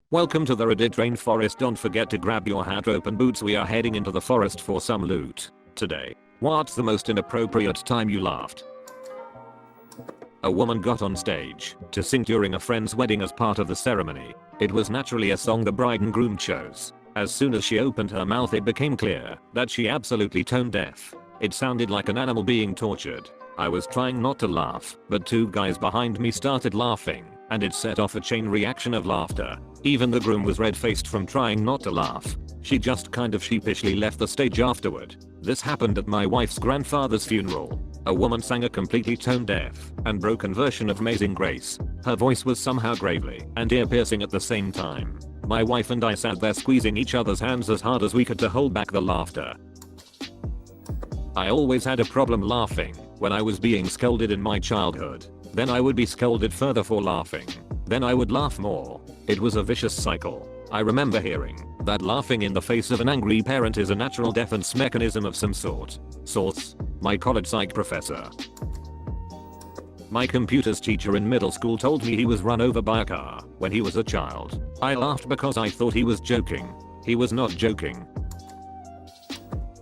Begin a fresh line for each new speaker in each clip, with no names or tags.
Welcome to the Reddit Rainforest. Don't forget to grab your hat, rope and boots. We are heading into the forest for some loot. Today, what's the most inappropriate time you laughed? A woman got on stage to sing during a friend's wedding as part of the ceremony. It was naturally a song the bride and groom chose. As soon as she opened her mouth, it became clear that she absolutely tone deaf. It sounded like an animal being tortured. I was trying not to laugh, but two guys behind me started laughing, and it set off a chain reaction of laughter. Even the groom was red-faced from trying not to laugh. She just kind of sheepishly left the stage afterward. This happened at my wife's grandfather's funeral. A woman sang a completely tone-deaf and broken version of Amazing Grace. Her voice was somehow gravely and ear-piercing at the same time. My wife and I sat there squeezing each other's hands as hard as we could to hold back the laughter. I always had a problem laughing when I was being scolded in my childhood. Then I would be scolded further for laughing. Then I would laugh more. It was a vicious cycle. I remember hearing that laughing in the face of an angry parent is a natural defense mechanism of some sort. Source: my college psych professor. My computers teacher in middle school told me he was run over by a car when he was a child. I laughed because I thought he was joking. He was not joking.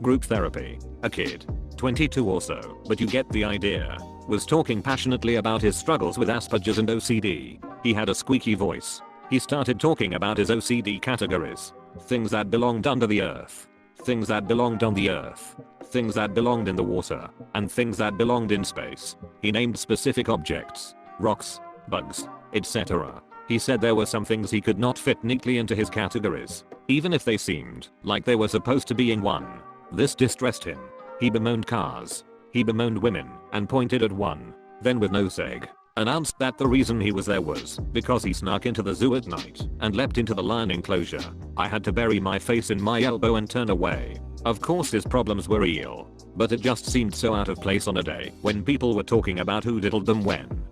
Group therapy. A kid, 22 or so, but you get the idea, was talking passionately about his struggles with Asperger's and OCD. He had a squeaky voice. He started talking about his OCD categories. Things that belonged under the earth. Things that belonged on the earth. Things that belonged in the water. And things that belonged in space. He named specific objects. Rocks, bugs, etc. He said there were some things he could not fit neatly into his categories, even if they seemed like they were supposed to be in one. This distressed him. He bemoaned cars. He bemoaned women and pointed at one. Then with no seg, announced that the reason he was there was because he snuck into the zoo at night and leapt into the lion enclosure. I had to bury my face in my elbow and turn away. Of course his problems were real, but it just seemed so out of place on a day when people were talking about who diddled them when.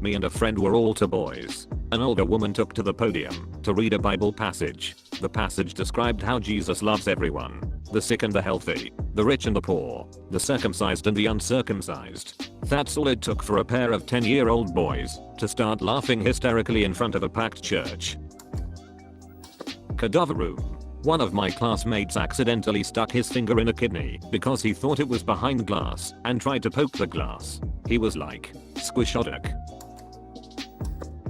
Me and a friend were altar boys. An older woman took to the podium to read a Bible passage. The passage described how Jesus loves everyone, the sick and the healthy, the rich and the poor, the circumcised and the uncircumcised. That's all it took for a pair of 10-year-old boys to start laughing hysterically in front of a packed church. Cadaver room. One of my classmates accidentally stuck his finger in a kidney because he thought it was behind glass and tried to poke the glass. He was like, squishotic.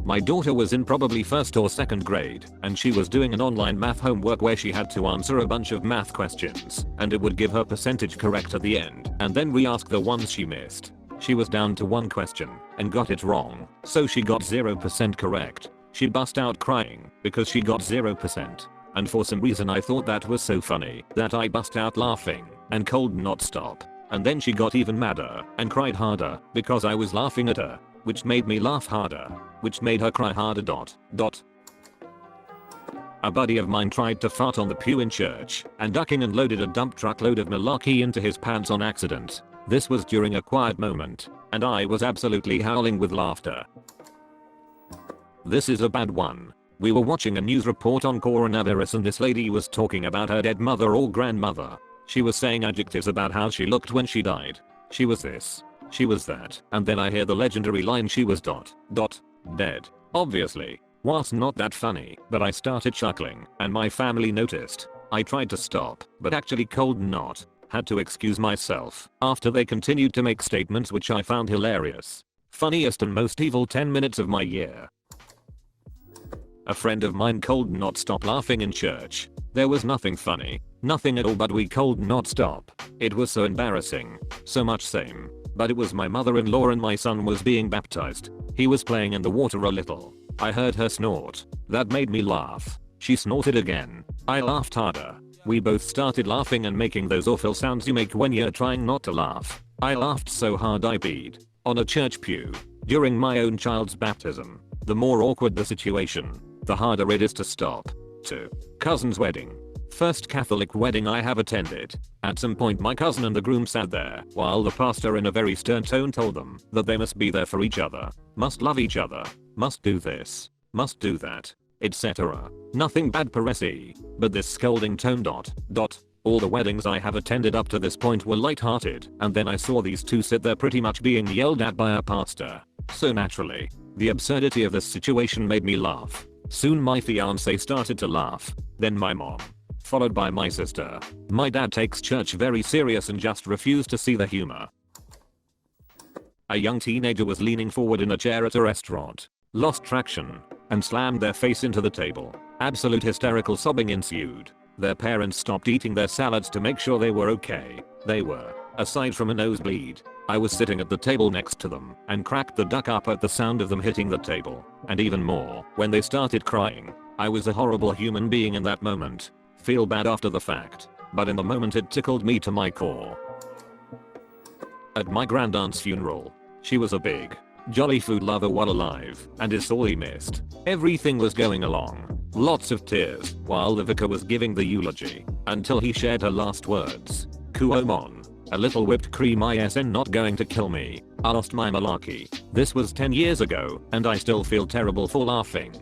My daughter was in probably first or second grade, and she was doing an online math homework where she had to answer a bunch of math questions, and it would give her percentage correct at the end, and then re-ask the ones she missed. She was down to one question, and got it wrong, so she got 0% correct. She bust out crying, because she got 0%, and for some reason I thought that was so funny, that I bust out laughing, and could not stop. And then she got even madder, and cried harder, because I was laughing at her, which made me laugh harder, which made her cry harder. A buddy of mine tried to fart on the pew in church, and ducking and loaded a dump truck load of malarkey into his pants on accident. This was during a quiet moment, and I was absolutely howling with laughter. This is a bad one. We were watching a news report on coronavirus and this lady was talking about her dead mother or grandmother. She was saying adjectives about how she looked when she died. She was this. She was that. And then I hear the legendary line, she was dead. Obviously. Was not that funny, but I started chuckling, and my family noticed. I tried to stop, but actually could not. Had to excuse myself after they continued to make statements which I found hilarious. Funniest and most evil 10 minutes of my year. A friend of mine could not stop laughing in church. There was nothing funny. Nothing at all, but we could not stop. It was so embarrassing. So much same. But it was my mother-in-law and my son was being baptized. He was playing in the water a little. I heard her snort. That made me laugh. She snorted again. I laughed harder. We both started laughing and making those awful sounds you make when you're trying not to laugh. I laughed so hard I peed on a church pew during my own child's baptism. The more awkward the situation, the harder it is to stop. 2. Cousin's wedding. First Catholic wedding I have attended. At some point my cousin and the groom sat there while the pastor in a very stern tone told them that they must be there for each other, must love each other, must do this, must do that, etc. Nothing bad per se, but this scolding tone. All the weddings I have attended up to this point were light-hearted, and then I saw these two sit there pretty much being yelled at by a pastor. So naturally, the absurdity of this situation made me laugh. Soon my fiance started to laugh. Then my mom. Followed by my sister. My dad takes church very serious and just refused to see the humor. A young teenager was leaning forward in a chair at a restaurant, lost traction, and slammed their face into the table. Absolute hysterical sobbing ensued. Their parents stopped eating their salads to make sure they were okay. They were, aside from a nosebleed. I was sitting at the table next to them and cracked the duck up at the sound of them hitting the table, and even more when they started crying. I was a horrible human being in that moment. Feel bad after the fact, but in the moment it tickled me to my core. At my grandaunt's funeral, she was a big, jolly food lover while alive and is sorely missed. Everything was going along. Lots of tears while the vicar was giving the eulogy until he shared her last words. Kuomon. A little whipped cream isn not going to kill me. I lost my malarkey. This was 10 years ago and I still feel terrible for laughing.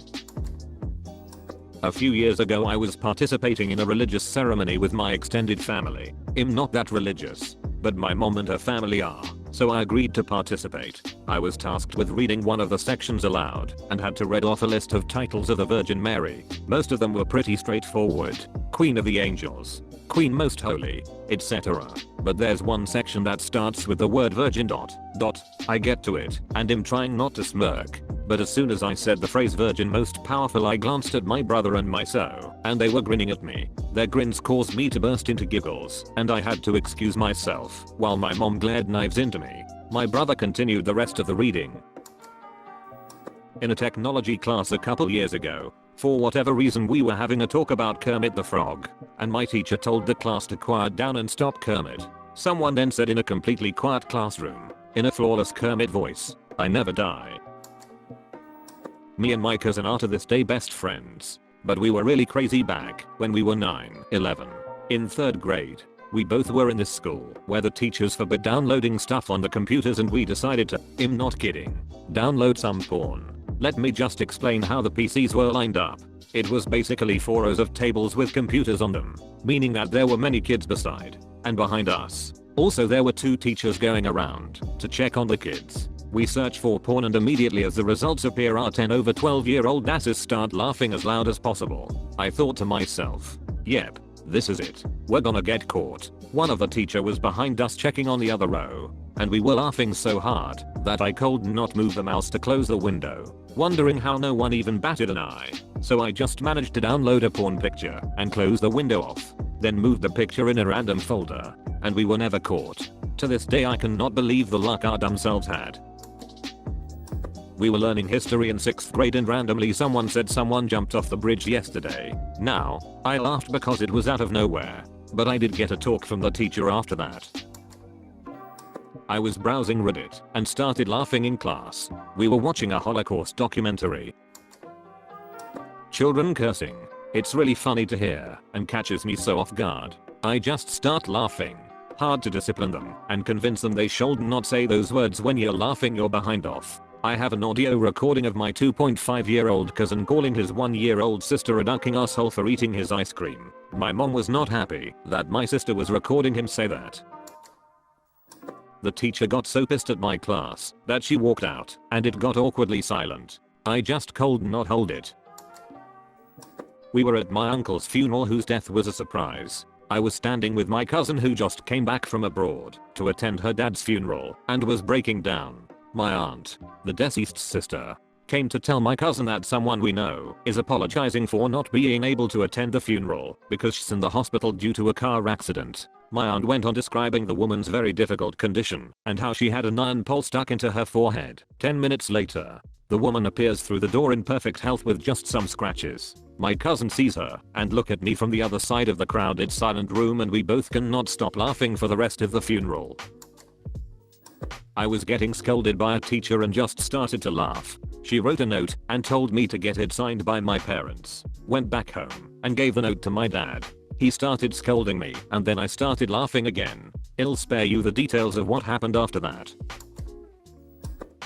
A few years ago I was participating in a religious ceremony with my extended family. I'm not that religious, but my mom and her family are, so I agreed to participate. I was tasked with reading one of the sections aloud and had to read off a list of titles of the Virgin Mary. Most of them were pretty straightforward. Queen of the Angels, Queen Most Holy, etc. But there's one section that starts with the word virgin ... I get to it and am trying not to smirk. But as soon as I said the phrase virgin most powerful, I glanced at my brother and my and they were grinning at me. Their grins caused me to burst into giggles and I had to excuse myself while my mom glared knives into me. My brother continued the rest of the reading. In a technology class a couple years ago, for whatever reason we were having a talk about Kermit the Frog, and my teacher told the class to quiet down and stop Kermit. Someone then said in a completely quiet classroom, in a flawless Kermit voice, "I never die." Me and my cousin are to this day best friends, but we were really crazy back when we were 9, 11. In 3rd grade, we both were in this school where the teachers forbid downloading stuff on the computers and we decided to, I'm not kidding, download some porn. Let me just explain how the PCs were lined up. It was basically 4 rows of tables with computers on them, meaning that there were many kids beside and behind us. Also there were 2 teachers going around to check on the kids. We search for porn and immediately as the results appear our 10 over 12-year-old asses start laughing as loud as possible. I thought to myself, yep, this is it. We're gonna get caught. One of the teacher was behind us checking on the other row, and we were laughing so hard that I could not move the mouse to close the window, wondering how no one even batted an eye. So I just managed to download a porn picture and close the window off, then moved the picture in a random folder, and we were never caught. To this day I cannot believe the luck our dumb selves had. We were learning history in 6th grade and randomly someone said someone jumped off the bridge yesterday. Now, I laughed because it was out of nowhere, but I did get a talk from the teacher after that. I was browsing Reddit and started laughing in class. We were watching a Holocaust documentary. Children cursing. It's really funny to hear and catches me so off guard. I just start laughing. Hard to discipline them and convince them they should not say those words when you're laughing your behind off. I have an audio recording of my 2.5-year-old cousin calling his 1-year-old sister a ducking asshole for eating his ice cream. My mom was not happy that my sister was recording him say that. The teacher got so pissed at my class that she walked out and it got awkwardly silent. I just could not hold it. We were at my uncle's funeral whose death was a surprise. I was standing with my cousin who just came back from abroad to attend her dad's funeral and was breaking down. My aunt, the deceased's sister, came to tell my cousin that someone we know is apologizing for not being able to attend the funeral because she's in the hospital due to a car accident. My aunt went on describing the woman's very difficult condition and how she had an iron pole stuck into her forehead. 10 minutes later, the woman appears through the door in perfect health with just some scratches. My cousin sees her and look at me from the other side of the crowded silent room and we both cannot stop laughing for the rest of the funeral. I was getting scolded by a teacher and just started to laugh. She wrote a note and told me to get it signed by my parents. Went back home and gave the note to my dad. He started scolding me and then I started laughing again. I'll spare you the details of what happened after that.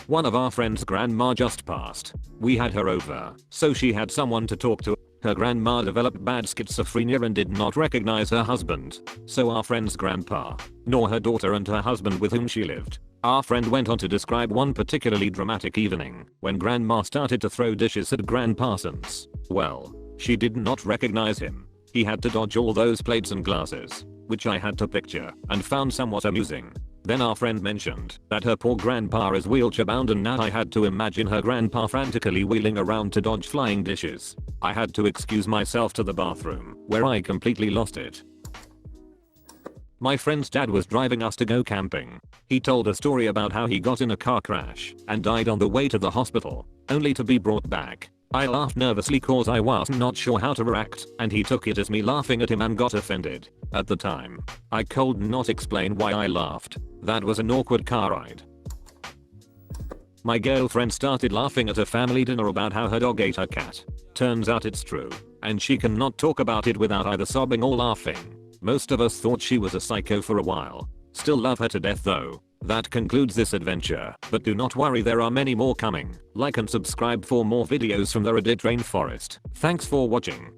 One of our friend's grandma just passed. We had her over, so she had someone to talk to. Her grandma developed bad schizophrenia and did not recognize her husband, so our friend's grandpa, nor her daughter and her husband with whom she lived. Our friend went on to describe one particularly dramatic evening when grandma started to throw dishes at grandparsons. Well, she did not recognize him. He had to dodge all those plates and glasses, which I had to picture and found somewhat amusing. Then our friend mentioned that her poor grandpa is wheelchair bound, and now I had to imagine her grandpa frantically wheeling around to dodge flying dishes. I had to excuse myself to the bathroom, where I completely lost it. My friend's dad was driving us to go camping. He told a story about how he got in a car crash and died on the way to the hospital, only to be brought back. I laughed nervously cause I was not sure how to react, and he took it as me laughing at him and got offended. At the time, I could not explain why I laughed. That was an awkward car ride. My girlfriend started laughing at a family dinner about how her dog ate her cat. Turns out it's true, and she cannot talk about it without either sobbing or laughing. Most of us thought she was a psycho for a while. Still love her to death though. That concludes this adventure, but do not worry, there are many more coming. Like and subscribe for more videos from the Reddit Rainforest. Thanks for watching.